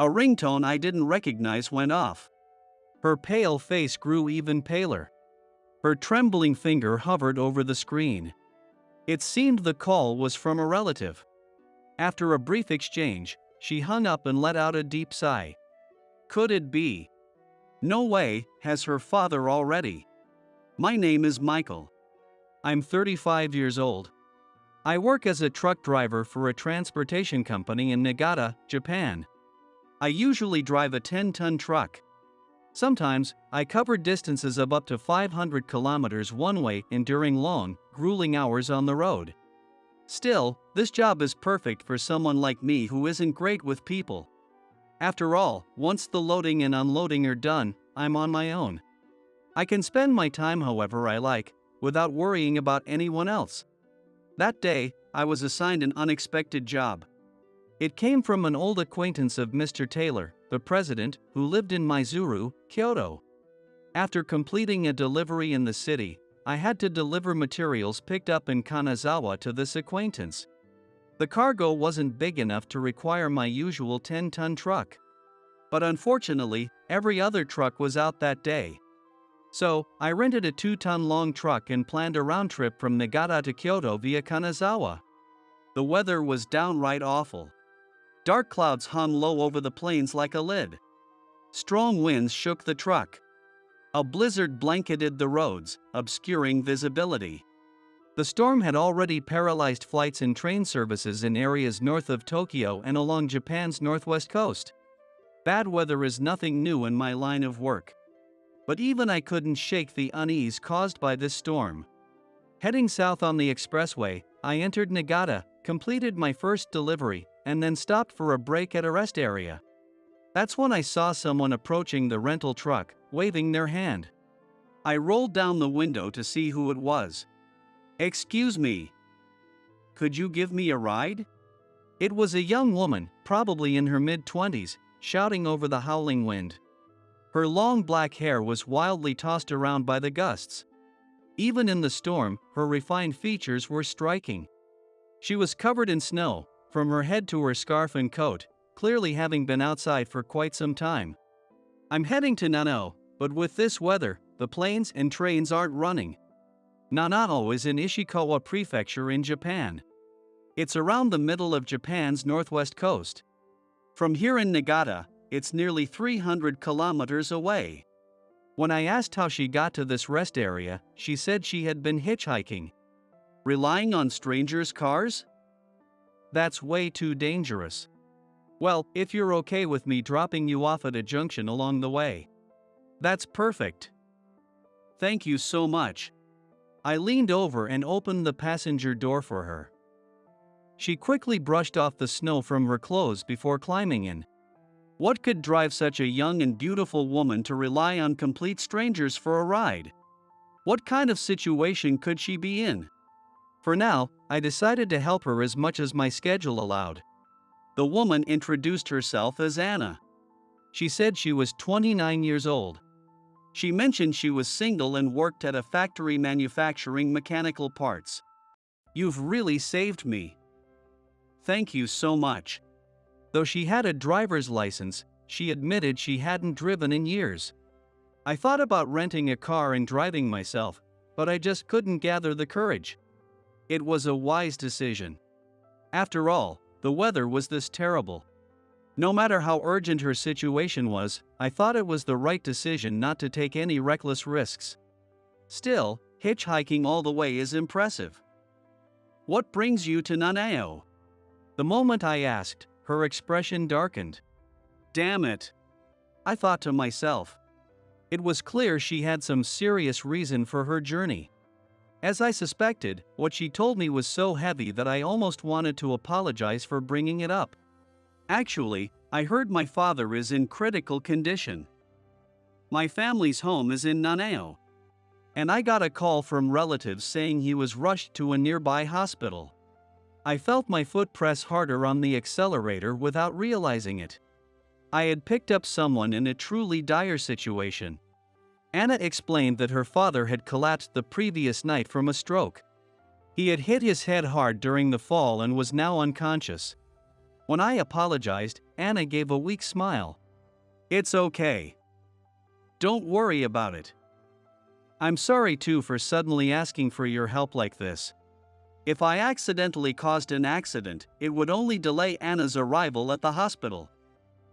A ringtone I didn't recognize went off. Her pale face grew even paler. Her trembling finger hovered over the screen. It seemed the call was from a relative. After a brief exchange, she hung up and let out a deep sigh. Could it be? No way, has her father already? My name is Michael. I'm 35 years old. I work as a truck driver for a transportation company in Niigata, Japan. I usually drive a 10-ton truck. Sometimes, I cover distances of up to 500 kilometers one way and during long, grueling hours on the road. Still, this job is perfect for someone like me who isn't great with people. After all, once the loading and unloading are done, I'm on my own. I can spend my time however I like, without worrying about anyone else. That day, I was assigned an unexpected job. It came from an old acquaintance of Mr. Taylor, the president, who lived in Maizuru, Kyoto. After completing a delivery in the city, I had to deliver materials picked up in Kanazawa to this acquaintance. The cargo wasn't big enough to require my usual 10-ton truck. But unfortunately, every other truck was out that day. So, I rented a 2-ton long truck and planned a round trip from Niigata to Kyoto via Kanazawa. The weather was downright awful. Dark clouds hung low over the plains like a lid. Strong winds shook the truck. A blizzard blanketed the roads, obscuring visibility. The storm had already paralyzed flights and train services in areas north of Tokyo and along Japan's northwest coast. Bad weather is nothing new in my line of work. But even I couldn't shake the unease caused by this storm. Heading south on the expressway, I entered Niigata, completed my first delivery, and then stopped for a break at a rest area. That's when I saw someone approaching the rental truck, waving their hand. I rolled down the window to see who it was. Excuse me. Could you give me a ride? It was a young woman, probably in her mid-20s, shouting over the howling wind. Her long black hair was wildly tossed around by the gusts. Even in the storm, her refined features were striking. She was covered in snow, from her head to her scarf and coat, clearly having been outside for quite some time. I'm heading to Nanao, but with this weather, the planes and trains aren't running. Nanao is in Ishikawa Prefecture in Japan. It's around the middle of Japan's northwest coast. From here in Niigata, it's nearly 300 kilometers away. When I asked how she got to this rest area, she said she had been hitchhiking. Relying on strangers' cars? That's way too dangerous. Well, if you're okay with me dropping you off at a junction along the way. That's perfect. Thank you so much. I leaned over and opened the passenger door for her. She quickly brushed off the snow from her clothes before climbing in. What could drive such a young and beautiful woman to rely on complete strangers for a ride? What kind of situation could she be in? For now, I decided to help her as much as my schedule allowed. The woman introduced herself as Anna. She said she was 29 years old. She mentioned she was single and worked at a factory manufacturing mechanical parts. You've really saved me. Thank you so much. Though she had a driver's license, she admitted she hadn't driven in years. I thought about renting a car and driving myself, but I just couldn't gather the courage. It was a wise decision. After all, the weather was this terrible. No matter how urgent her situation was, I thought it was the right decision not to take any reckless risks. Still, hitchhiking all the way is impressive. What brings you to Nanao? The moment I asked, her expression darkened. Damn it! I thought to myself. It was clear she had some serious reason for her journey. As I suspected, what she told me was so heavy that I almost wanted to apologize for bringing it up. Actually, I heard my father is in critical condition. My family's home is in Nanao. And I got a call from relatives saying he was rushed to a nearby hospital. I felt my foot press harder on the accelerator without realizing it. I had picked up someone in a truly dire situation. Anna explained that her father had collapsed the previous night from a stroke. He had hit his head hard during the fall and was now unconscious. When I apologized, Anna gave a weak smile. "It's okay. Don't worry about it. I'm sorry too for suddenly asking for your help like this. If I accidentally caused an accident, it would only delay Anna's arrival at the hospital."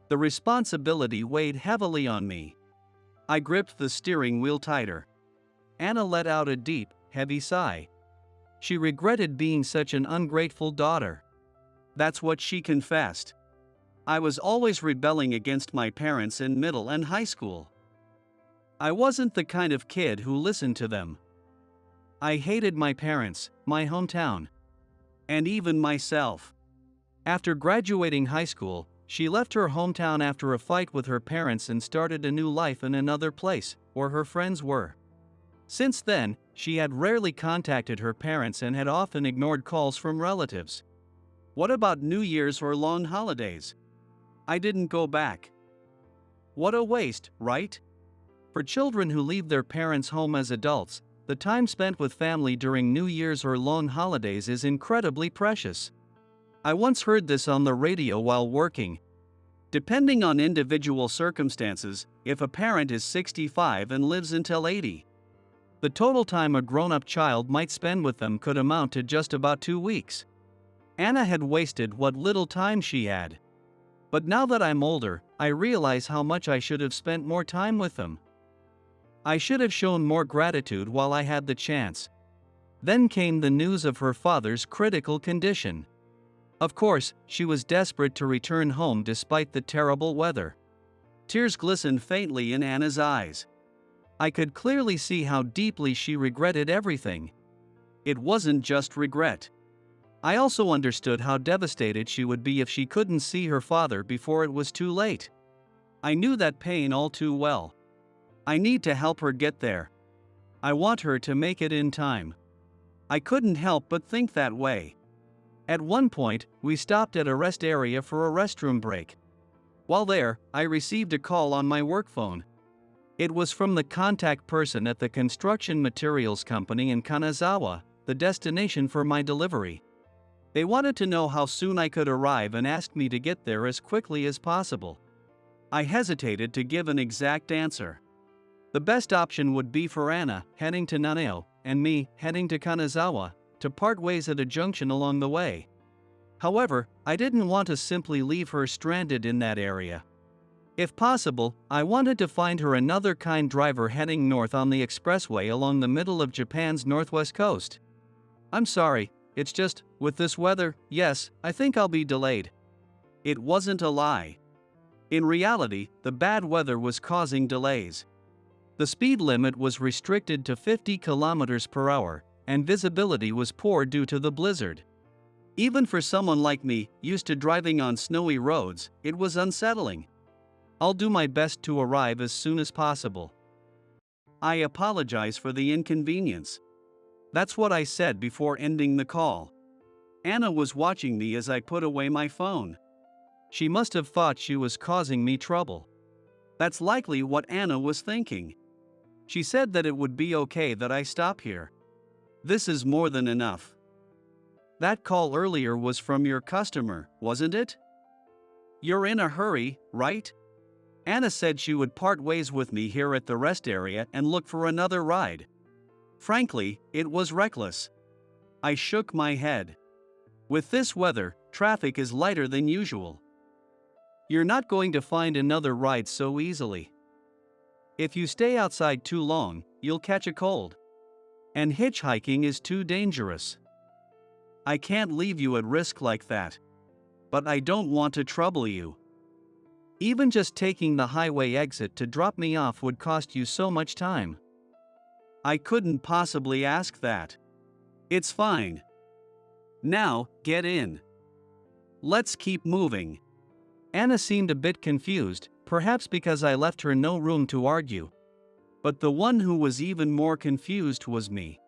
The responsibility weighed heavily on me. I gripped the steering wheel tighter. Anna let out a deep, heavy sigh. She regretted being such an ungrateful daughter. That's what she confessed. I was always rebelling against my parents in middle and high school. I wasn't the kind of kid who listened to them. I hated my parents, my hometown, and even myself. After graduating high school, she left her hometown after a fight with her parents and started a new life in another place, where her friends were. Since then, she had rarely contacted her parents and had often ignored calls from relatives. What about New Year's or long holidays? I didn't go back. What a waste, right? For children who leave their parents' home as adults, the time spent with family during New Year's or long holidays is incredibly precious. I once heard this on the radio while working. Depending on individual circumstances, if a parent is 65 and lives until 80, the total time a grown-up child might spend with them could amount to just about 2 weeks. Anna had wasted what little time she had. But now that I'm older, I realize how much I should have spent more time with them. I should have shown more gratitude while I had the chance. Then came the news of her father's critical condition. Of course, she was desperate to return home despite the terrible weather. Tears glistened faintly in Anna's eyes. I could clearly see how deeply she regretted everything. It wasn't just regret. I also understood how devastated she would be if she couldn't see her father before it was too late. I knew that pain all too well. I need to help her get there. I want her to make it in time. I couldn't help but think that way. At one point, we stopped at a rest area for a restroom break. While there, I received a call on my work phone. It was from the contact person at the construction materials company in Kanazawa, the destination for my delivery. They wanted to know how soon I could arrive and asked me to get there as quickly as possible. I hesitated to give an exact answer. The best option would be for Anna, heading to Nanao, and me, heading to Kanazawa, to part ways at a junction along the way. However, I didn't want to simply leave her stranded in that area. If possible, I wanted to find her another kind driver heading north on the expressway along the middle of Japan's northwest coast. "I'm sorry, it's just, with this weather, yes, I think I'll be delayed." It wasn't a lie. In reality, the bad weather was causing delays. The speed limit was restricted to 50 kilometers per hour, and visibility was poor due to the blizzard. Even for someone like me, used to driving on snowy roads, it was unsettling. "I'll do my best to arrive as soon as possible. I apologize for the inconvenience." That's what I said before ending the call. Anna was watching me as I put away my phone. She must have thought she was causing me trouble. That's likely what Anna was thinking. She said that it would be okay that I stop here. This is more than enough. That call earlier was from your customer, wasn't it? You're in a hurry, right? Anna said she would part ways with me here at the rest area and look for another ride. Frankly, it was reckless. I shook my head. With this weather, traffic is lighter than usual. You're not going to find another ride so easily. If you stay outside too long, you'll catch a cold. And hitchhiking is too dangerous. I can't leave you at risk like that. But I don't want to trouble you. Even just taking the highway exit to drop me off would cost you so much time. I couldn't possibly ask that. It's fine. Now, get in. Let's keep moving. Anna seemed a bit confused, perhaps because I left her no room to argue. But the one who was even more confused was me.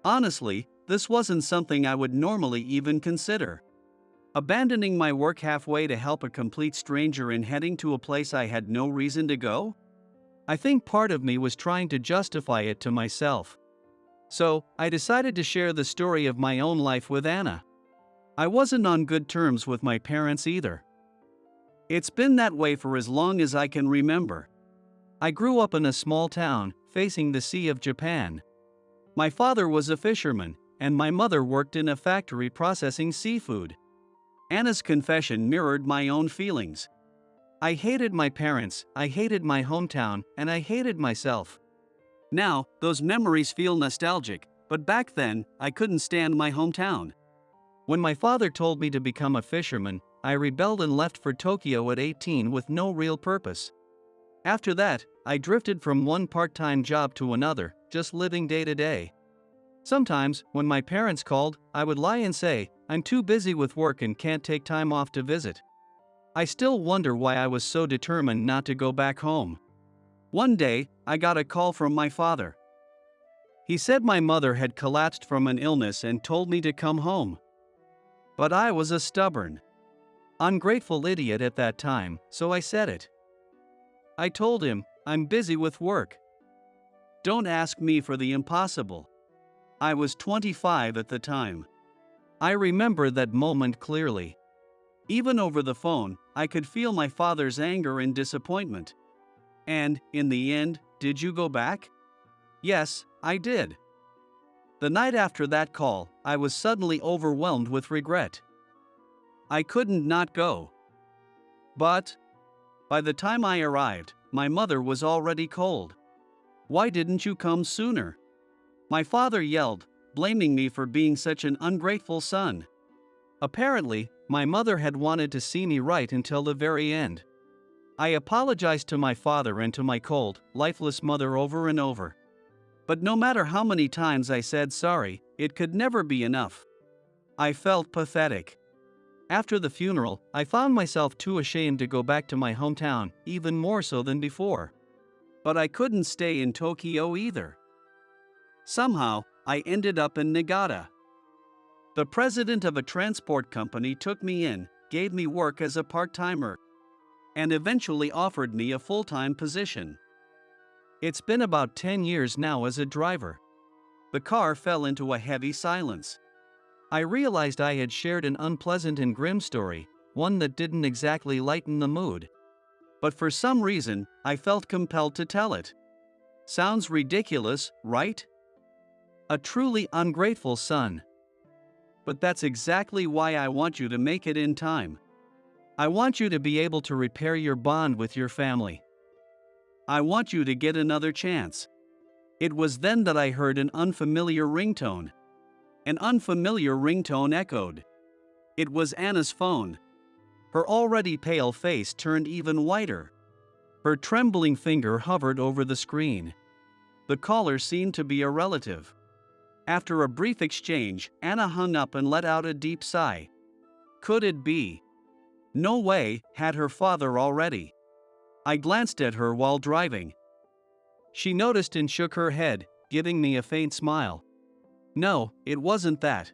Honestly, this wasn't something I would normally even consider. Abandoning my work halfway to help a complete stranger and heading to a place I had no reason to go? I think part of me was trying to justify it to myself. So, I decided to share the story of my own life with Anna. I wasn't on good terms with my parents either. It's been that way for as long as I can remember. I grew up in a small town, facing the Sea of Japan. My father was a fisherman, and my mother worked in a factory processing seafood. Anna's confession mirrored my own feelings. I hated my parents, I hated my hometown, and I hated myself. Now, those memories feel nostalgic, but back then, I couldn't stand my hometown. When my father told me to become a fisherman, I rebelled and left for Tokyo at 18 with no real purpose. After that, I drifted from one part-time job to another, just living day to day. Sometimes, when my parents called, I would lie and say, "I'm too busy with work and can't take time off to visit." I still wonder why I was so determined not to go back home. One day, I got a call from my father. He said my mother had collapsed from an illness and told me to come home. But I was a stubborn, ungrateful idiot at that time, so I said it. I told him, "I'm busy with work. Don't ask me for the impossible." I was 25 at the time. I remember that moment clearly. Even over the phone, I could feel my father's anger and disappointment. And, in the end, did you go back? Yes, I did. The night after that call, I was suddenly overwhelmed with regret. I couldn't not go. But, by the time I arrived, my mother was already cold. "Why didn't you come sooner?" My father yelled, blaming me for being such an ungrateful son. Apparently, my mother had wanted to see me right until the very end. I apologized to my father and to my cold, lifeless mother over and over. But no matter how many times I said sorry, it could never be enough. I felt pathetic. After the funeral, I found myself too ashamed to go back to my hometown, even more so than before. But I couldn't stay in Tokyo either. Somehow, I ended up in Niigata. The president of a transport company took me in, gave me work as a part-timer, and eventually offered me a full-time position. It's been about 10 years now as a driver. The car fell into a heavy silence. I realized I had shared an unpleasant and grim story, one that didn't exactly lighten the mood. But for some reason, I felt compelled to tell it. Sounds ridiculous, right? A truly ungrateful son. But that's exactly why I want you to make it in time. I want you to be able to repair your bond with your family. I want you to get another chance. It was then that I heard an unfamiliar ringtone. An unfamiliar ringtone echoed. It was Anna's phone. Her already pale face turned even whiter. Her trembling finger hovered over the screen. The caller seemed to be a relative. After a brief exchange, Anna hung up and let out a deep sigh. Could it be? No way, had her father already? I glanced at her while driving. She noticed and shook her head, giving me a faint smile. No, it wasn't that.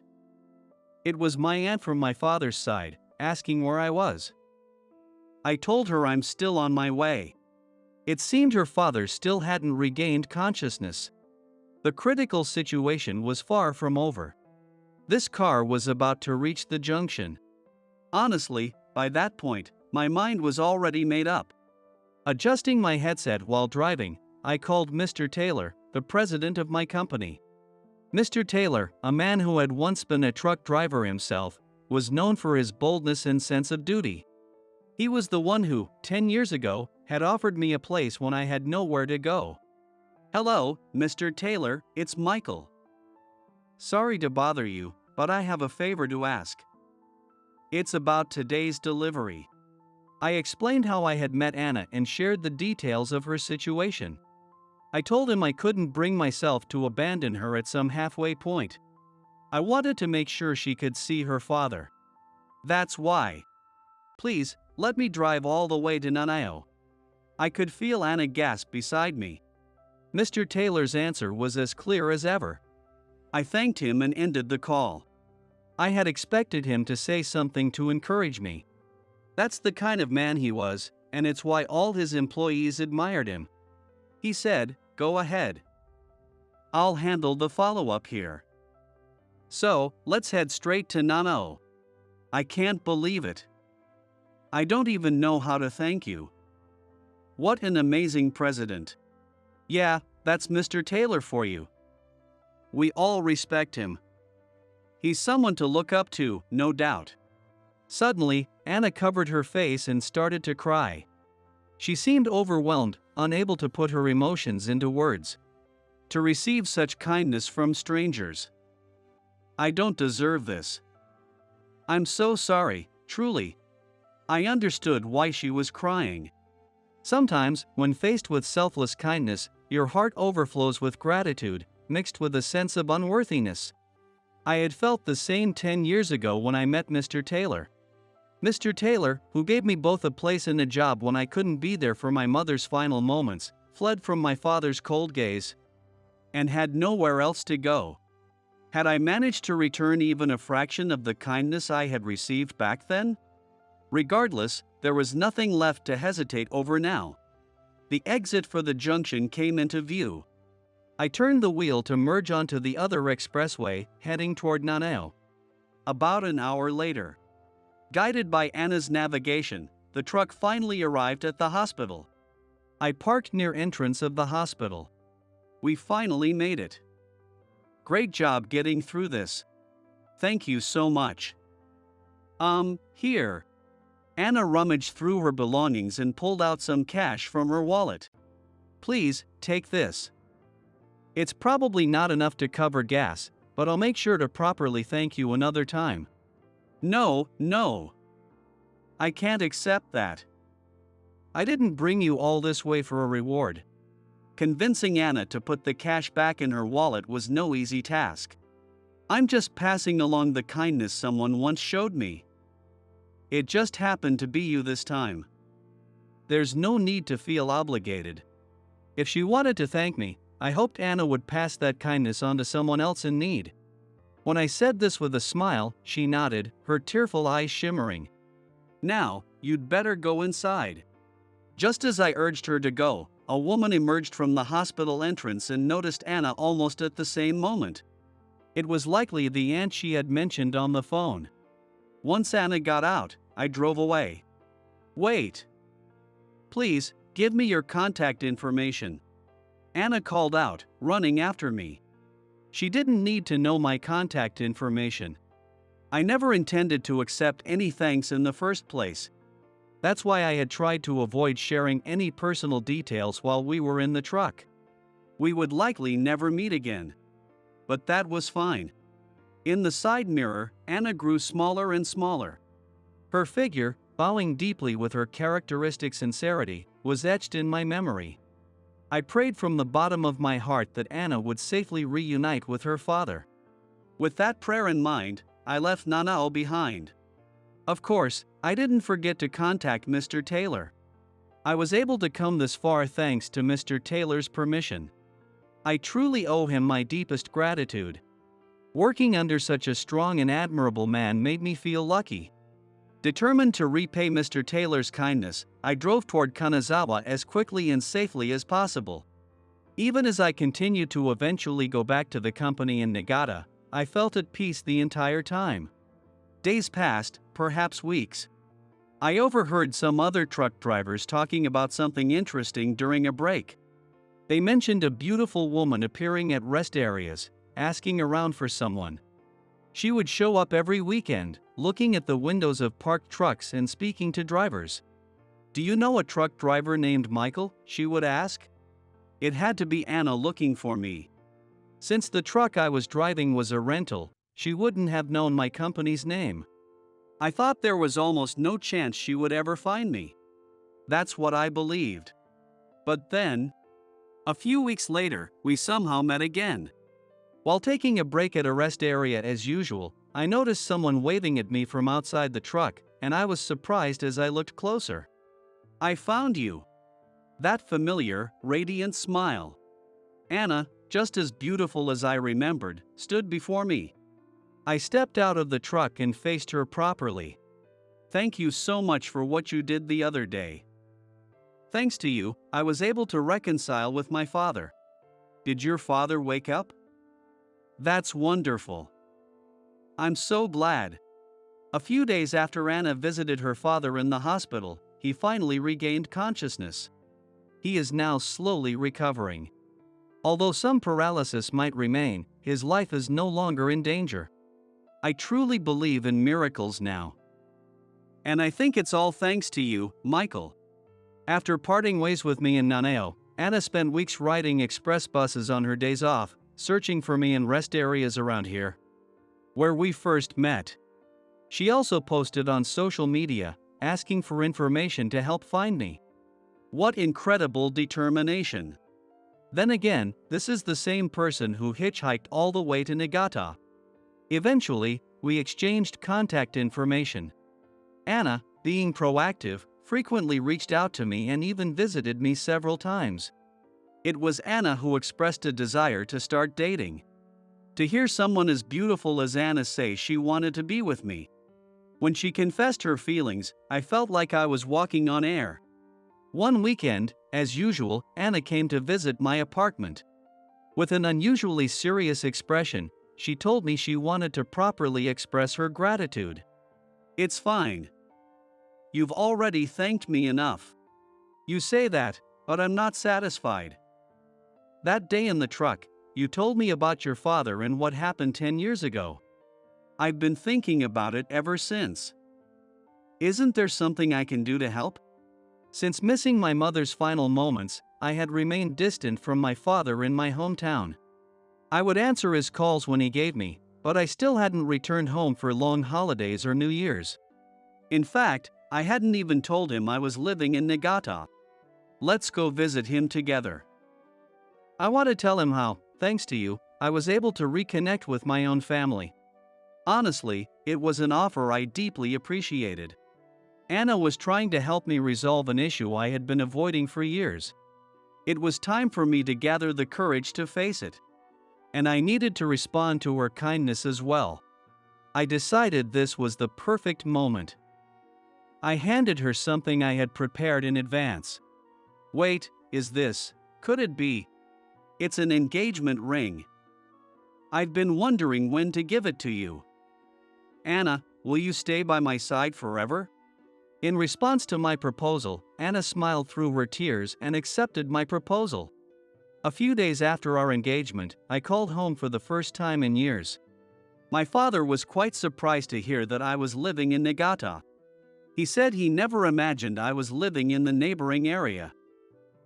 It was my aunt from my father's side, asking where I was. I told her I'm still on my way. It seemed her father still hadn't regained consciousness. The critical situation was far from over. This car was about to reach the junction. Honestly, by that point, my mind was already made up. Adjusting my headset while driving, I called Mr. Taylor, the president of my company. Mr. Taylor, a man who had once been a truck driver himself, was known for his boldness and sense of duty. He was the one who, 10 years ago, had offered me a place when I had nowhere to go. "Hello, Mr. Taylor, it's Michael. Sorry to bother you, but I have a favor to ask. It's about today's delivery." I explained how I had met Anna and shared the details of her situation. I told him I couldn't bring myself to abandon her at some halfway point. I wanted to make sure she could see her father. That's why. Please, let me drive all the way to Nanao. I could feel Anna gasp beside me. Mr. Taylor's answer was as clear as ever. I thanked him and ended the call. I had expected him to say something to encourage me. That's the kind of man he was, and it's why all his employees admired him. He said, "Go ahead. I'll handle the follow-up here. So, let's head straight to Nanao." I can't believe it. I don't even know how to thank you. What an amazing president. Yeah, that's Mr. Taylor for you. We all respect him. He's someone to look up to, no doubt. Suddenly, Anna covered her face and started to cry. She seemed overwhelmed, unable to put her emotions into words. To receive such kindness from strangers. I don't deserve this. I'm so sorry, truly. I understood why she was crying. Sometimes, when faced with selfless kindness, your heart overflows with gratitude, mixed with a sense of unworthiness. I had felt the same 10 years ago when I met Mr. Taylor. Mr. Taylor, who gave me both a place and a job when I couldn't be there for my mother's final moments, fled from my father's cold gaze, and had nowhere else to go. Had I managed to return even a fraction of the kindness I had received back then? Regardless, there was nothing left to hesitate over now. The exit for the junction came into view. I turned the wheel to merge onto the other expressway, heading toward Nanao. About an hour later, guided by Anna's navigation, the truck finally arrived at the hospital. I parked near entrance of the hospital. We finally made it. Great job getting through this. Thank you so much. Here. Anna rummaged through her belongings and pulled out some cash from her wallet. Please, take this. It's probably not enough to cover gas, but I'll make sure to properly thank you another time. No. I can't accept that. I didn't bring you all this way for a reward. Convincing Anna to put the cash back in her wallet was no easy task. I'm just passing along the kindness someone once showed me. It just happened to be you this time. There's no need to feel obligated. If she wanted to thank me, I hoped Anna would pass that kindness on to someone else in need. When I said this with a smile, she nodded, her tearful eyes shimmering. Now, you'd better go inside. Just as I urged her to go, a woman emerged from the hospital entrance and noticed Anna almost at the same moment. It was likely the aunt she had mentioned on the phone. Once Anna got out, I drove away. Wait. Please, give me your contact information. Anna called out, running after me. She didn't need to know my contact information. I never intended to accept any thanks in the first place. That's why I had tried to avoid sharing any personal details while we were in the truck. We would likely never meet again. But that was fine. In the side mirror, Anna grew smaller and smaller. Her figure, bowing deeply with her characteristic sincerity, was etched in my memory. I prayed from the bottom of my heart that Anna would safely reunite with her father. With that prayer in mind, I left Nanao behind. Of course, I didn't forget to contact Mr. Taylor. I was able to come this far thanks to Mr. Taylor's permission. I truly owe him my deepest gratitude. Working under such a strong and admirable man made me feel lucky. Determined to repay Mr. Taylor's kindness, I drove toward Kanazawa as quickly and safely as possible. Even as I continued to eventually go back to the company in Niigata, I felt at peace the entire time. Days passed, perhaps weeks. I overheard some other truck drivers talking about something interesting during a break. They mentioned a beautiful woman appearing at rest areas, asking around for someone. She would show up every weekend, looking at the windows of parked trucks and speaking to drivers. Do you know a truck driver named Michael? She would ask. It had to be Anna looking for me. Since the truck I was driving was a rental, she wouldn't have known my company's name. I thought there was almost no chance she would ever find me. That's what I believed. But then, a few weeks later, we somehow met again. While taking a break at a rest area as usual, I noticed someone waving at me from outside the truck, and I was surprised as I looked closer. I found you. That familiar, radiant smile. Anna, just as beautiful as I remembered, stood before me. I stepped out of the truck and faced her properly. Thank you so much for what you did the other day. Thanks to you, I was able to reconcile with my father. Did your father wake up? That's wonderful. I'm so glad. A few days after Anna visited her father in the hospital, he finally regained consciousness. He is now slowly recovering. Although some paralysis might remain, his life is no longer in danger. I truly believe in miracles now. And I think it's all thanks to you, Michael. After parting ways with me in Nanao, Anna spent weeks riding express buses on her days off, searching for me in rest areas around here, where we first met. She also posted on social media, asking for information to help find me. What incredible determination! Then again, this is the same person who hitchhiked all the way to Niigata. Eventually, we exchanged contact information. Anna, being proactive, frequently reached out to me and even visited me several times. It was Anna who expressed a desire to start dating. To hear someone as beautiful as Anna say she wanted to be with me. When she confessed her feelings, I felt like I was walking on air. One weekend, as usual, Anna came to visit my apartment. With an unusually serious expression, she told me she wanted to properly express her gratitude. It's fine. You've already thanked me enough. You say that, but I'm not satisfied. That day in the truck, you told me about your father and what happened 10 years ago. I've been thinking about it ever since. Isn't there something I can do to help? Since missing my mother's final moments, I had remained distant from my father in my hometown. I would answer his calls when he gave me, but I still hadn't returned home for long holidays or New Year's. In fact, I hadn't even told him I was living in Niigata. Let's go visit him together. I want to tell him how, thanks to you, I was able to reconnect with my own family. Honestly, it was an offer I deeply appreciated. Anna was trying to help me resolve an issue I had been avoiding for years. It was time for me to gather the courage to face it. And I needed to respond to her kindness as well. I decided this was the perfect moment. I handed her something I had prepared in advance. Wait, could it be? It's an engagement ring. I've been wondering when to give it to you. Anna, will you stay by my side forever? In response to my proposal, Anna smiled through her tears and accepted my proposal. A few days after our engagement, I called home for the first time in years. My father was quite surprised to hear that I was living in Niigata. He said he never imagined I was living in the neighboring area.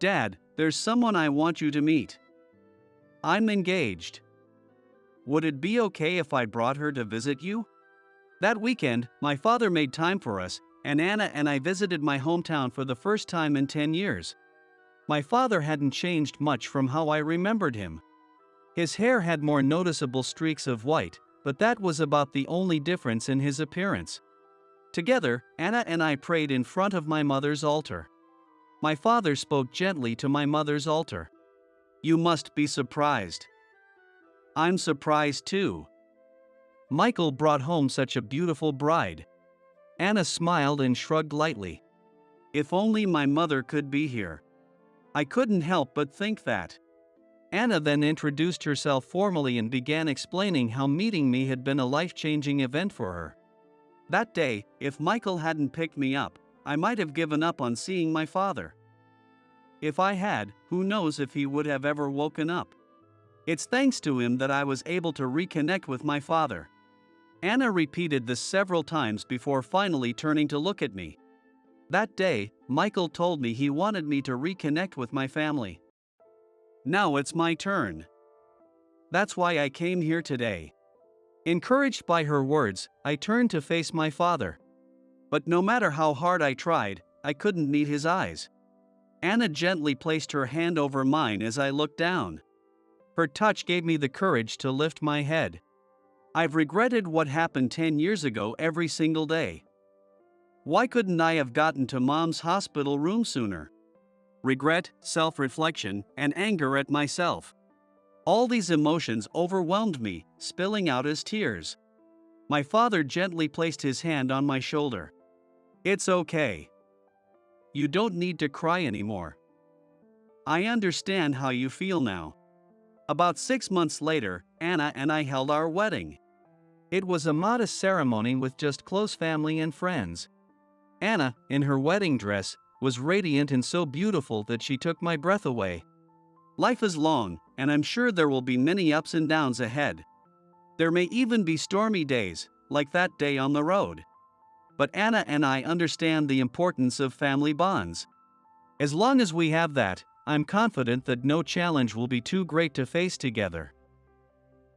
Dad, there's someone I want you to meet. I'm engaged. Would it be okay if I brought her to visit you? That weekend, my father made time for us, and Anna and I visited my hometown for the first time in 10 years. My father hadn't changed much from how I remembered him. His hair had more noticeable streaks of white, but that was about the only difference in his appearance. Together, Anna and I prayed in front of my mother's altar. My father spoke gently to my mother's altar. You must be surprised. I'm surprised too. Michael brought home such a beautiful bride. Anna smiled and shrugged lightly. If only my mother could be here. I couldn't help but think that. Anna then introduced herself formally and began explaining how meeting me had been a life-changing event for her. That day, if Michael hadn't picked me up, I might have given up on seeing my father. If I had, who knows if he would have ever woken up. It's thanks to him that I was able to reconnect with my father. Anna repeated this several times before finally turning to look at me. That day, Michael told me he wanted me to reconnect with my family. Now it's my turn. That's why I came here today. Encouraged by her words, I turned to face my father. But no matter how hard I tried, I couldn't meet his eyes. Anna gently placed her hand over mine as I looked down. Her touch gave me the courage to lift my head. I've regretted what happened 10 years ago every single day. Why couldn't I have gotten to Mom's hospital room sooner? Regret, self-reflection, and anger at myself. All these emotions overwhelmed me, spilling out as tears. My father gently placed his hand on my shoulder. It's okay. You don't need to cry anymore. I understand how you feel now. About 6 months later, Anna and I held our wedding. It was a modest ceremony with just close family and friends. Anna, in her wedding dress, was radiant and so beautiful that she took my breath away. Life is long, and I'm sure there will be many ups and downs ahead. There may even be stormy days, like that day on the road. But Anna and I understand the importance of family bonds. As long as we have that, I'm confident that no challenge will be too great to face together.